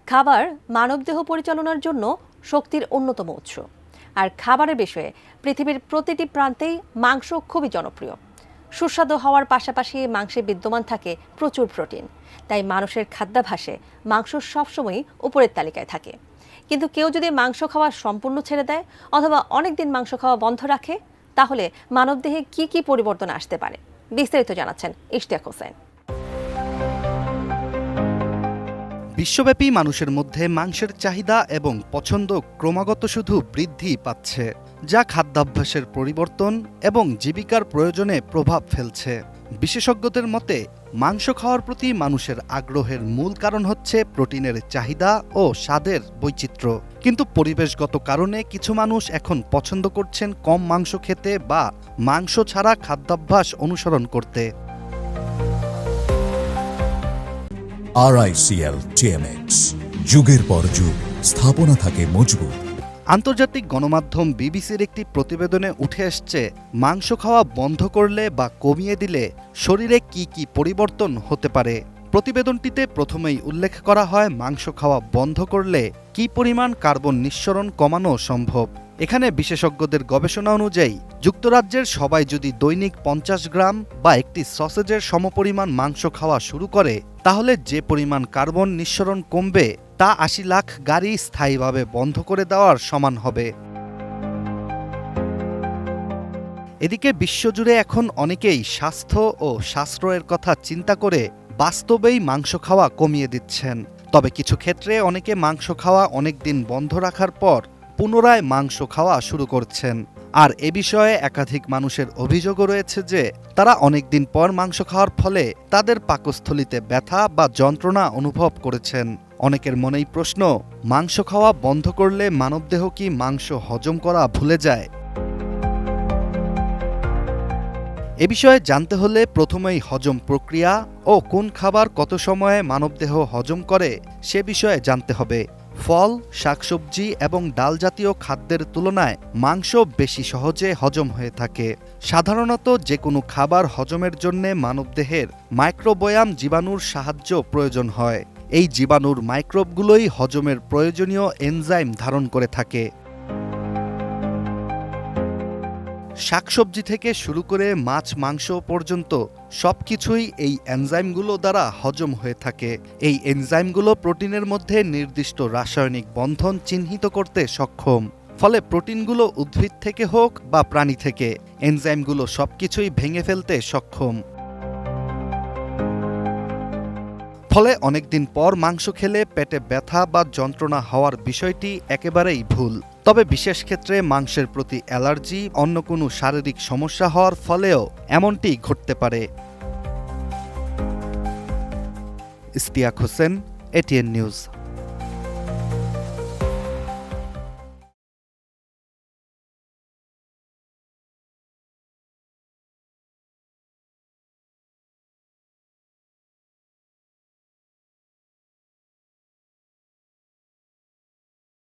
খাবার মানবদেহ পরিচালনার জন্য শক্তির অন্যতম উৎস। আর খাবারের বিষয়ে পৃথিবীর প্রতিটি প্রান্তেই মাংস খুবই জনপ্রিয়। সুস্বাদু হওয়ার পাশাপাশি মাংসে বিদ্যমান থাকে প্রচুর প্রোটিন, তাই মানুষের খাদ্যাভ্যাসে মাংস সবসময়ই উপরের তালিকায় থাকে। কিন্তু কেউ যদি মাংস খাওয়া সম্পূর্ণ ছেড়ে দেয় অথবা অনেকদিন মাংস খাওয়া বন্ধ রাখে, তাহলে মানবদেহে কি কি পরিবর্তন আসতে পারে, বিস্তারিত জানাচ্ছেন ইশতিয়াক হোসেন। বিশ্বব্যাপী মানুষের মধ্যে মাংসের চাহিদা এবং পছন্দ ক্রমাগত শুধু বৃদ্ধি পাচ্ছে, যা খাদ্যাভ্যাসের পরিবর্তন এবং জীবিকার প্রয়োজনে প্রভাব ফেলছে। বিশেষজ্ঞদের মতে মাংস খাওয়ার প্রতি মানুষের আগ্রহের মূল কারণ হচ্ছে প্রোটিনের চাহিদা ও স্বাদের বৈচিত্র্য। কিন্তু পরিবেশগত কারণে কিছু মানুষ এখন পছন্দ করছেন কম মাংস খেতে বা মাংস ছাড়া খাদ্যাভ্যাস অনুসরণ করতে। RICL TMX, যুগের পর যুগ স্থাপনা থাকে মজবুত। আন্তর্জাতিক গণমাধ্যম বিবিসির একটি প্রতিবেদনে উঠে আসছে মাংস খাওয়া বন্ধ করলে বা কমিয়ে দিলে শরীরে কি কি পরিবর্তন হতে পারে। প্রতিবেদনটিতে প্রথমেই উল্লেখ করা হয় মাংস খাওয়া বন্ধ করলে কি পরিমাণ কার্বন নিঃসরণ কমানো সম্ভব। এখানে বিশেষজ্ঞদের গবেষণা অনুযায়ী যুক্তরাজ্যের সবাই যদি দৈনিক 50 গ্রাম বা একটি সসেজের সমপরিমাণ মাংস খাওয়া শুরু করে, তাহলে যে পরিমাণ কার্বন নিঃসরণ কমবে তা 80 লাখ গাড়ি স্থায়ীভাবে বন্ধ করে দেওয়ার সমান হবে। এদিকে বিশ্বজুড়ে এখন অনেকেই স্বাস্থ্য ও সাশ্রয়ের কথা চিন্তা করে বাস্তবেই মাংস খাওয়া কমিয়ে দিচ্ছেন। তবে কিছু ক্ষেত্রে অনেকে মাংস খাওয়া অনেকদিন বন্ধ রাখার পর পুনরায় মাংস খাওয়া শুরু করছেন। আর এ বিষয়ে একাধিক মানুষের অভিযোগও রয়েছে যে তারা অনেকদিন পর মাংস খাওয়ার ফলে তাদের পাকস্থলীতে ব্যথা বা যন্ত্রণা অনুভব করেছেন। অনেকের মনেই প্রশ্ন, মাংস খাওয়া বন্ধ করলে মানবদেহ কি মাংস হজম করা ভুলে যায়? এ বিষয়ে জানতে হলে প্রথমেই হজম প্রক্রিয়া ও কোন খাবার কত সময়ে মানবদেহ হজম করে সে বিষয়ে জানতে হবে। ফল, শাকসবজি এবং ডাল জাতীয় খাদ্যের তুলনায় মাংস বেশি সহজে হজম হয়ে থাকে। সাধারণত যে কোনো খাবার হজমের জন্য মানবদেহের মাইক্রোবায়াম জীবাণুর সাহায্য প্রয়োজন হয়। এই জীবাণুর মাইক্রোবগুলোই হজমের প্রয়োজনীয় এনজাইম ধারণ করে থাকে। শাকসবজি থেকে শুরু করে মাছ মাংস পর্যন্ত সবকিছুই এই এনজাইমগুলো দ্বারা হজম হয়ে থাকে। এই এনজাইমগুলো প্রোটিনের মধ্যে নির্দিষ্ট রাসায়নিক বন্ধন চিহ্নিত করতে সক্ষম। ফলে প্রোটিনগুলো উদ্ভিদ থেকে হোক বা প্রাণী থেকে, এনজাইমগুলো সবকিছুই ভেঙে ফেলতে সক্ষম। ফলে অনেকদিন পর মাংস খেলে পেটে ব্যথা বা যন্ত্রণা হওয়ার বিষয়টি একেবারেই ভুল। তবে বিশেষ ক্ষেত্রে মাংসের প্রতি অ্যালার্জি, অন্য কোনো শারীরিক সমস্যা হওয়ার ফলেও এমনটি ঘটতে পারে। Ishtiaq Hossain, ATN news.